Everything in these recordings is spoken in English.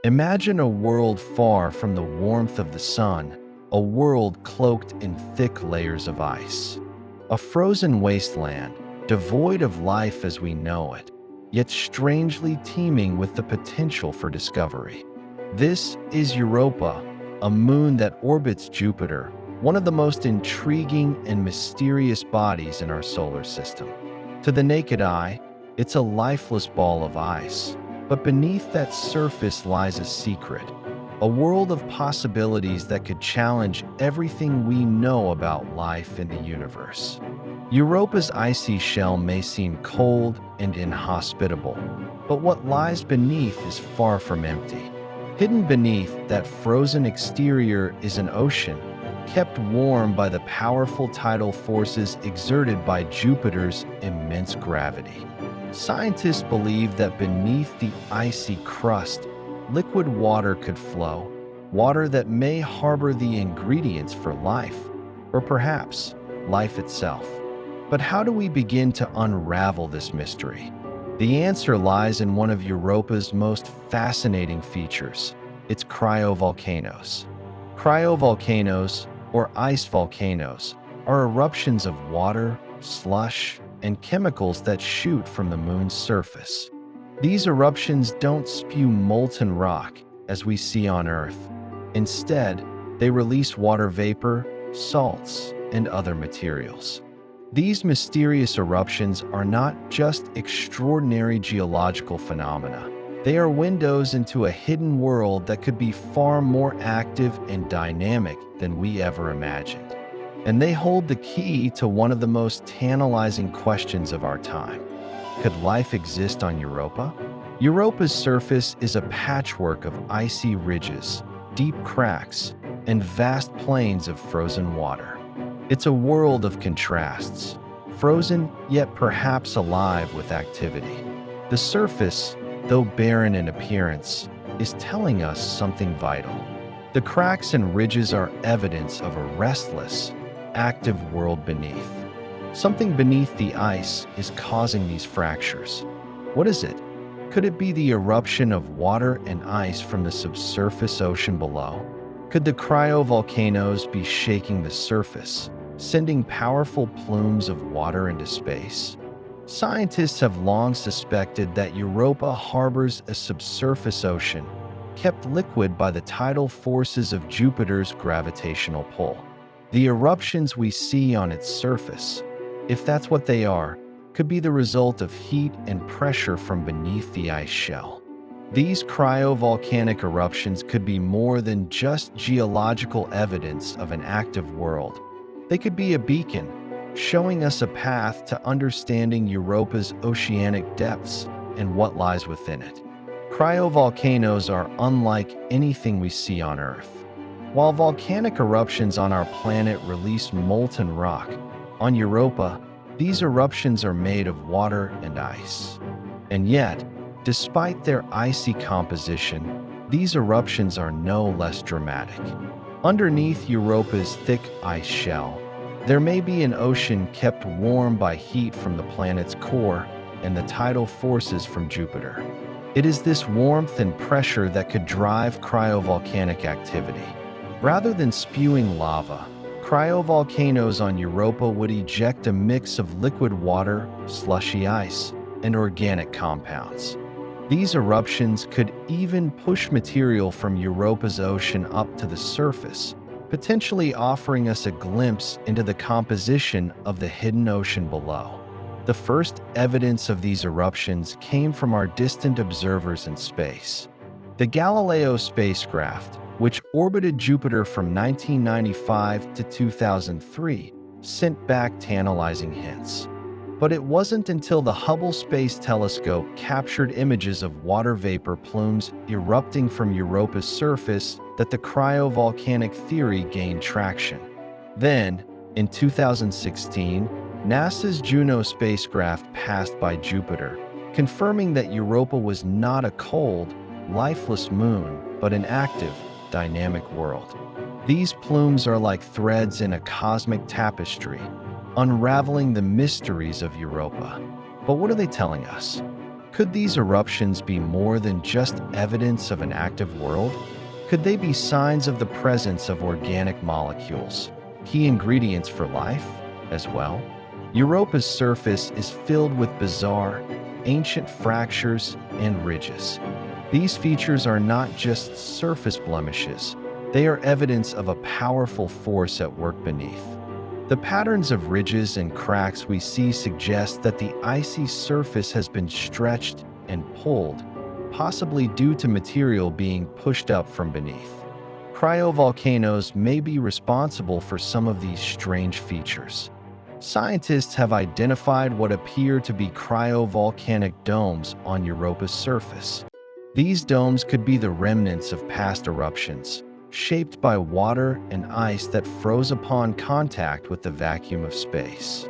Imagine a world far from the warmth of the sun, a world cloaked in thick layers of ice. A frozen wasteland, devoid of life as we know it, yet strangely teeming with the potential for discovery. This is Europa, a moon that orbits Jupiter, one of the most intriguing and mysterious bodies in our solar system. To the naked eye, it's a lifeless ball of ice, but beneath that surface lies a secret, a world of possibilities that could challenge everything we know about life in the universe. Europa's icy shell may seem cold and inhospitable, but what lies beneath is far from empty. Hidden beneath that frozen exterior is an ocean, kept warm by the powerful tidal forces exerted by Jupiter's immense gravity. Scientists believe that beneath the icy crust, liquid water could flow, water that may harbor the ingredients for life, or perhaps life itself. But how do we begin to unravel this mystery? The answer lies in one of Europa's most fascinating features, its cryovolcanoes. Cryovolcanoes, or ice volcanoes, are eruptions of water, slush, and chemicals that shoot from the moon's surface. These eruptions don't spew molten rock as we see on Earth. Instead, they release water vapor, salts, and other materials. These mysterious eruptions are not just extraordinary geological phenomena. They are windows into a hidden world that could be far more active and dynamic than we ever imagined. And they hold the key to one of the most tantalizing questions of our time. Could life exist on Europa? Europa's surface is a patchwork of icy ridges, deep cracks, and vast plains of frozen water. It's a world of contrasts, frozen yet perhaps alive with activity. The surface, though barren in appearance, is telling us something vital. The cracks and ridges are evidence of a restless, active world beneath. Something beneath the ice is causing these fractures. What is it? Could it be the eruption of water and ice from the subsurface ocean below? Could the cryovolcanoes be shaking the surface, sending powerful plumes of water into space? Scientists have long suspected that Europa harbors a subsurface ocean, kept liquid by the tidal forces of Jupiter's gravitational pull. The eruptions we see on its surface, if that's what they are, could be the result of heat and pressure from beneath the ice shell. These cryovolcanic eruptions could be more than just geological evidence of an active world. They could be a beacon, showing us a path to understanding Europa's oceanic depths and what lies within it. Cryovolcanoes are unlike anything we see on Earth. While volcanic eruptions on our planet release molten rock, on Europa, these eruptions are made of water and ice. And yet, despite their icy composition, these eruptions are no less dramatic. Underneath Europa's thick ice shell, there may be an ocean kept warm by heat from the planet's core and the tidal forces from Jupiter. It is this warmth and pressure that could drive cryovolcanic activity. Rather than spewing lava, cryovolcanoes on Europa would eject a mix of liquid water, slushy ice, and organic compounds. These eruptions could even push material from Europa's ocean up to the surface, potentially offering us a glimpse into the composition of the hidden ocean below. The first evidence of these eruptions came from our distant observers in space. The Galileo spacecraft, which orbited Jupiter from 1995 to 2003, sent back tantalizing hints. But it wasn't until the Hubble Space Telescope captured images of water vapor plumes erupting from Europa's surface that the cryovolcanic theory gained traction. Then, in 2016, NASA's Juno spacecraft passed by Jupiter, confirming that Europa was not a cold, lifeless moon, but an active, dynamic world. These plumes are like threads in a cosmic tapestry, unraveling the mysteries of Europa. But what are they telling us? Could these eruptions be more than just evidence of an active world? Could they be signs of the presence of organic molecules, key ingredients for life, as well? Europa's surface is filled with bizarre, ancient fractures and ridges. These features are not just surface blemishes, they are evidence of a powerful force at work beneath. The patterns of ridges and cracks we see suggest that the icy surface has been stretched and pulled, possibly due to material being pushed up from beneath. Cryovolcanoes may be responsible for some of these strange features. Scientists have identified what appear to be cryovolcanic domes on Europa's surface. These domes could be the remnants of past eruptions, shaped by water and ice that froze upon contact with the vacuum of space.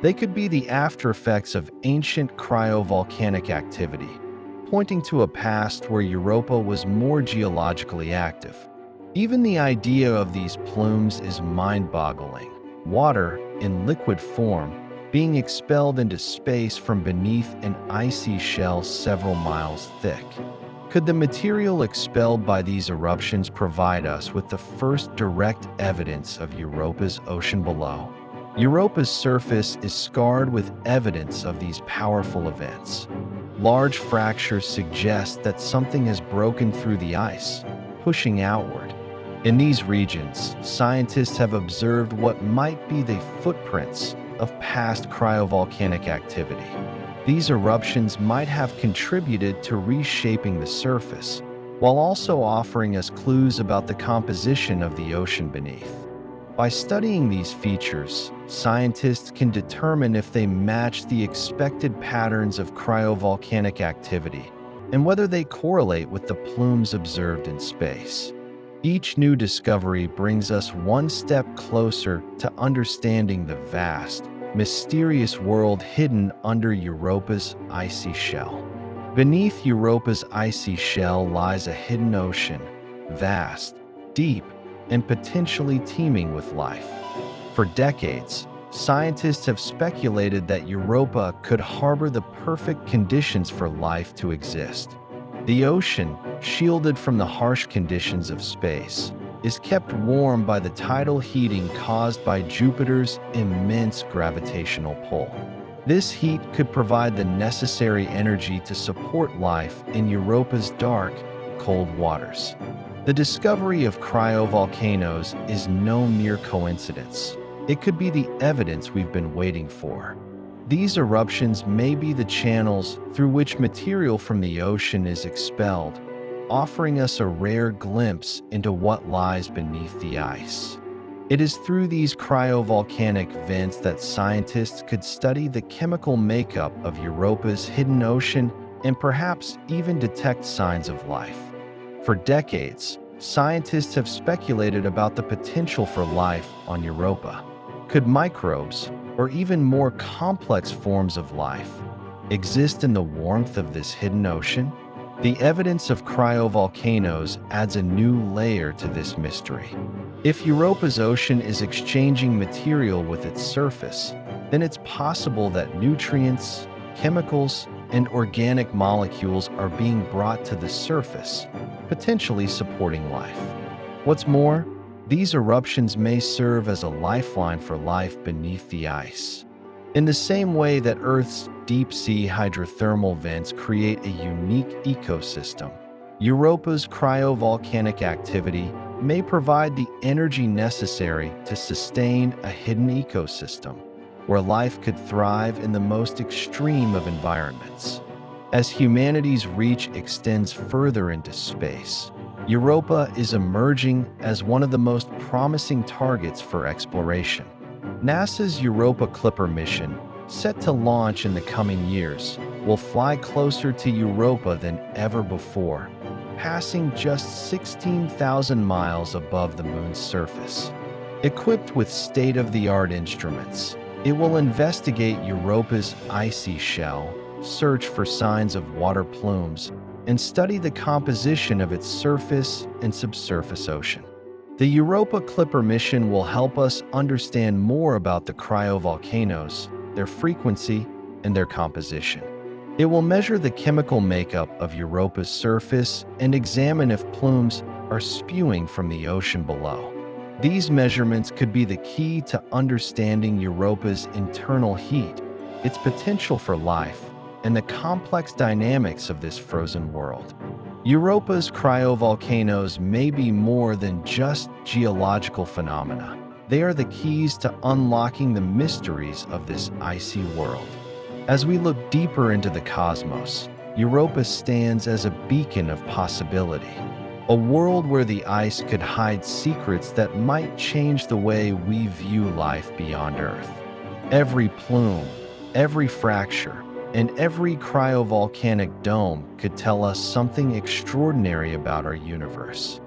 They could be the aftereffects of ancient cryovolcanic activity, pointing to a past where Europa was more geologically active. Even the idea of these plumes is mind-boggling. Water, in liquid form, being expelled into space from beneath an icy shell several miles thick. Could the material expelled by these eruptions provide us with the first direct evidence of Europa's ocean below? Europa's surface is scarred with evidence of these powerful events. Large fractures suggest that something has broken through the ice, pushing outward. In these regions, scientists have observed what might be the footprints of past cryovolcanic activity. These eruptions might have contributed to reshaping the surface, while also offering us clues about the composition of the ocean beneath. By studying these features, scientists can determine if they match the expected patterns of cryovolcanic activity and whether they correlate with the plumes observed in space. Each new discovery brings us one step closer to understanding the vast, mysterious world hidden under Europa's icy shell. Beneath Europa's icy shell lies a hidden ocean, vast, deep, and potentially teeming with life. For decades, scientists have speculated that Europa could harbor the perfect conditions for life to exist. The ocean, shielded from the harsh conditions of space, is kept warm by the tidal heating caused by Jupiter's immense gravitational pull. This heat could provide the necessary energy to support life in Europa's dark, cold waters. The discovery of cryovolcanoes is no mere coincidence. It could be the evidence we've been waiting for. These eruptions may be the channels through which material from the ocean is expelled, offering us a rare glimpse into what lies beneath the ice. It is through these cryovolcanic vents that scientists could study the chemical makeup of Europa's hidden ocean and perhaps even detect signs of life. For decades, scientists have speculated about the potential for life on Europa. Could microbes, or even more complex forms of life, exist in the warmth of this hidden ocean? The evidence of cryovolcanoes adds a new layer to this mystery. If Europa's ocean is exchanging material with its surface, then it's possible that nutrients, chemicals, and organic molecules are being brought to the surface, potentially supporting life. What's more, these eruptions may serve as a lifeline for life beneath the ice. In the same way that Earth's deep-sea hydrothermal vents create a unique ecosystem, Europa's cryovolcanic activity may provide the energy necessary to sustain a hidden ecosystem, where life could thrive in the most extreme of environments. As humanity's reach extends further into space, Europa is emerging as one of the most promising targets for exploration. NASA's Europa Clipper mission, set to launch in the coming years, will fly closer to Europa than ever before, passing just 16,000 miles above the Moon's surface. Equipped with state-of-the-art instruments, it will investigate Europa's icy shell, search for signs of water plumes, and study the composition of its surface and subsurface ocean. The Europa Clipper mission will help us understand more about the cryovolcanoes, their frequency, and their composition. It will measure the chemical makeup of Europa's surface and examine if plumes are spewing from the ocean below. These measurements could be the key to understanding Europa's internal heat, its potential for life, and the complex dynamics of this frozen world. Europa's cryovolcanoes may be more than just geological phenomena. They are the keys to unlocking the mysteries of this icy world. As we look deeper into the cosmos, Europa stands as a beacon of possibility, a world where the ice could hide secrets that might change the way we view life beyond Earth. Every plume, every fracture, and every cryovolcanic dome could tell us something extraordinary about our universe.